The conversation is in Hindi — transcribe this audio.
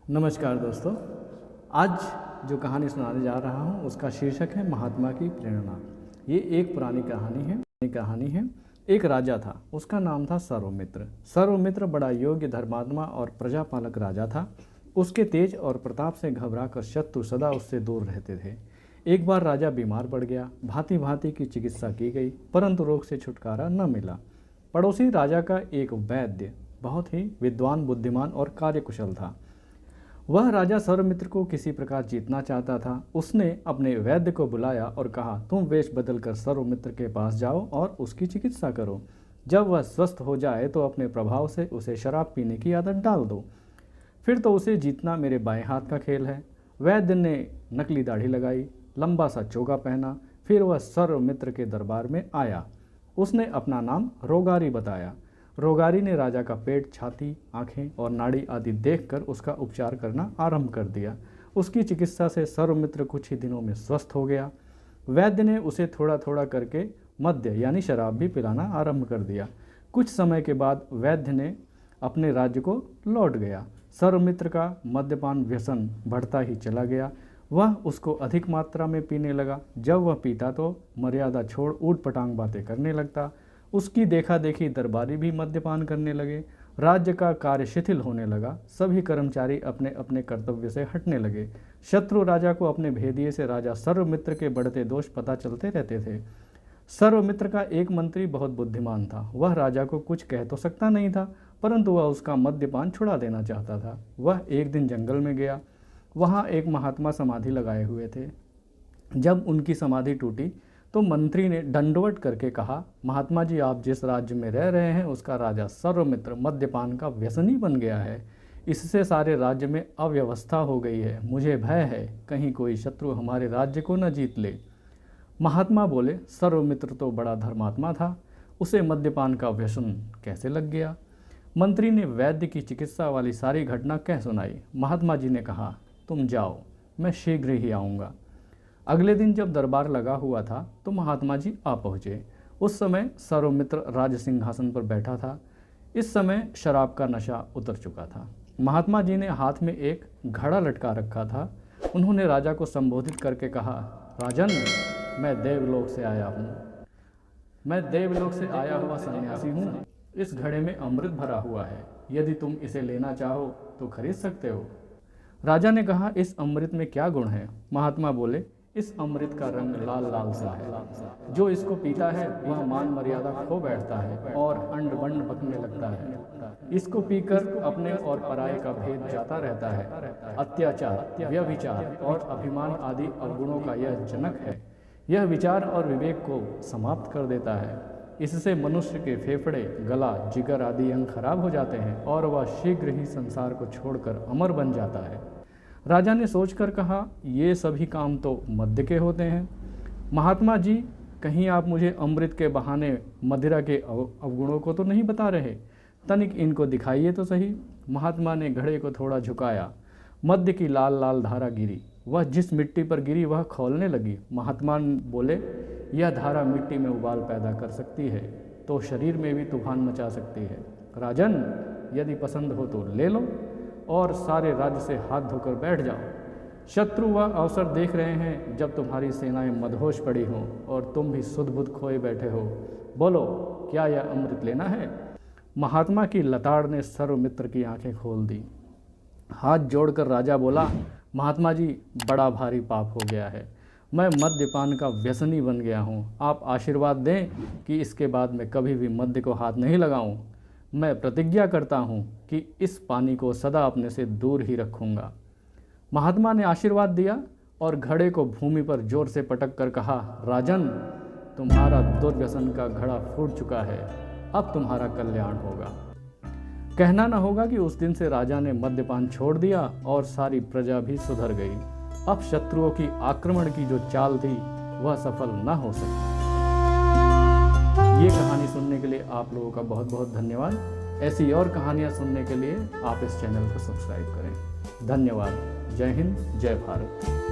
नमस्कार दोस्तों। आज जो कहानी सुनाने जा रहा हूँ उसका शीर्षक है महात्मा की प्रेरणा। ये एक पुरानी कहानी है। एक राजा था, उसका नाम था सर्वमित्र। सर्वमित्र बड़ा योग्य, धर्मात्मा और प्रजापालक राजा था। उसके तेज और प्रताप से घबराकर शत्रु सदा उससे दूर रहते थे। एक बार राजा बीमार पड़ गया। भांति भांति की चिकित्सा की गई, परंतु रोग से छुटकारा न मिला। पड़ोसी राजा का एक वैद्य बहुत ही विद्वान, बुद्धिमान और कार्यकुशल था। वह राजा सर्वमित्र को किसी प्रकार जीतना चाहता था। उसने अपने वैद्य को बुलाया और कहा, तुम वेश बदल कर सर्वमित्र के पास जाओ और उसकी चिकित्सा करो। जब वह स्वस्थ हो जाए तो अपने प्रभाव से उसे शराब पीने की आदत डाल दो। फिर तो उसे जीतना मेरे बाएं हाथ का खेल है। वैद्य ने नकली दाढ़ी लगाई, लंबा सा चोगा पहना। फिर वह सर्वमित्र के दरबार में आया। उसने अपना नाम रोगारी बताया। रोगारी ने राजा का पेट, छाती, आँखें और नाड़ी आदि देखकर उसका उपचार करना आरंभ कर दिया। उसकी चिकित्सा से सर्वमित्र कुछ ही दिनों में स्वस्थ हो गया। वैद्य ने उसे थोड़ा थोड़ा करके मद्य यानी शराब भी पिलाना आरंभ कर दिया। कुछ समय के बाद वैद्य ने अपने राज्य को लौट गया। सर्वमित्र का मद्यपान व्यसन बढ़ता ही चला गया। वह उसको अधिक मात्रा में पीने लगा। जब वह पीता तो मर्यादा छोड़ ऊट पटांग बातें करने लगता। उसकी देखा देखी दरबारी भी मद्यपान करने लगे। राज्य का कार्य शिथिल होने लगा। सभी कर्मचारी अपने अपने कर्तव्य से हटने लगे। शत्रु राजा को अपने भेदिये से राजा सर्वमित्र के बढ़ते दोष पता चलते रहते थे। सर्वमित्र का एक मंत्री बहुत बुद्धिमान था। वह राजा को कुछ कह तो सकता नहीं था, परंतु वह उसका मद्यपान छुड़ा देना चाहता था। वह एक दिन जंगल में गया। वहाँ एक महात्मा समाधि लगाए हुए थे। जब उनकी समाधि टूटी तो मंत्री ने दंडवत करके कहा, महात्मा जी, आप जिस राज्य में रह रहे हैं उसका राजा सर्वमित्र मद्यपान का व्यसनी बन गया है। इससे सारे राज्य में अव्यवस्था हो गई है। मुझे भय है कहीं कोई शत्रु हमारे राज्य को न जीत ले। महात्मा बोले, सर्वमित्र तो बड़ा धर्मात्मा था, उसे मद्यपान का व्यसन कैसे लग गया। मंत्री ने वैद्य की चिकित्सा वाली सारी घटना कह सुनाई। महात्मा जी ने कहा, तुम जाओ, मैं शीघ्र ही आऊँगा। अगले दिन जब दरबार लगा हुआ था तो महात्मा जी आ पहुँचे। उस समय सर्वमित्र राज सिंहासन पर बैठा था। इस समय शराब का नशा उतर चुका था। महात्मा जी ने हाथ में एक घड़ा लटका रखा था। उन्होंने राजा को संबोधित करके कहा, राजन, मैं देवलोक से आया हूँ। मैं देवलोक से आया हुआ सन्यासी हूँ। इस घड़े में अमृत भरा हुआ है। यदि तुम इसे लेना चाहो तो खरीद सकते हो। राजा ने कहा, इस अमृत में क्या गुण है। महात्मा बोले, इस अमृत का रंग लाल लाल सा है। जो इसको पीता है वह मान मर्यादा खो बैठता है और अंड बंड बकने लगता है। इसको पीकर अपने और पराये का भेद जाता रहता है। अत्याचार, व्यभिचार और अभिमान आदि अवगुणों का यह जनक है। यह विचार और विवेक को समाप्त कर देता है। इससे मनुष्य के फेफड़े, गला, जिगर आदि अंग खराब हो जाते हैं और वह शीघ्र ही संसार को छोड़कर अमर बन जाता है। राजा ने सोचकर कहा, ये सभी काम तो मद्य के होते हैं। महात्मा जी, कहीं आप मुझे अमृत के बहाने मदिरा के अवगुणों को तो नहीं बता रहे? तनिक इनको दिखाइए तो सही। महात्मा ने घड़े को थोड़ा झुकाया। मद्य की लाल लाल धारा गिरी। वह जिस मिट्टी पर गिरी वह खौलने लगी। महात्मा बोले, यह धारा मिट्टी में उबाल पैदा कर सकती है तो शरीर में भी तूफान मचा सकती है। राजन, यदि पसंद हो तो ले लो और सारे राज्य से हाथ धोकर बैठ जाओ। शत्रु वह अवसर देख रहे हैं जब तुम्हारी सेनाएं मदहोश पड़ी हों और तुम भी सुध बुध खोए बैठे हो। बोलो, क्या यह अमृत लेना है? महात्मा की लताड़ ने सर्वमित्र की आंखें खोल दी। हाथ जोड़कर राजा बोला, महात्मा जी, बड़ा भारी पाप हो गया है। मैं मद्यपान का व्यसनी बन गया हूँ। आप आशीर्वाद दें कि इसके बाद मैं कभी भी मद्य को हाथ नहीं लगाऊँ। मैं प्रतिज्ञा करता हूँ कि इस पानी को सदा अपने से दूर ही रखूँगा। महात्मा ने आशीर्वाद दिया और घड़े को भूमि पर जोर से पटक कर कहा, राजन, तुम्हारा दुर्व्यसन का घड़ा फूट चुका है। अब तुम्हारा कल्याण होगा। कहना न होगा कि उस दिन से राजा ने मद्यपान छोड़ दिया और सारी प्रजा भी सुधर गई। अब शत्रुओं की आक्रमण की जो चाल थी वह सफल न हो सकी। ये कहानी सुनने के लिए आप लोगों का बहुत बहुत धन्यवाद। ऐसी और कहानियाँ सुनने के लिए आप इस चैनल को सब्सक्राइब करें। धन्यवाद। जय हिंद, जय भारत।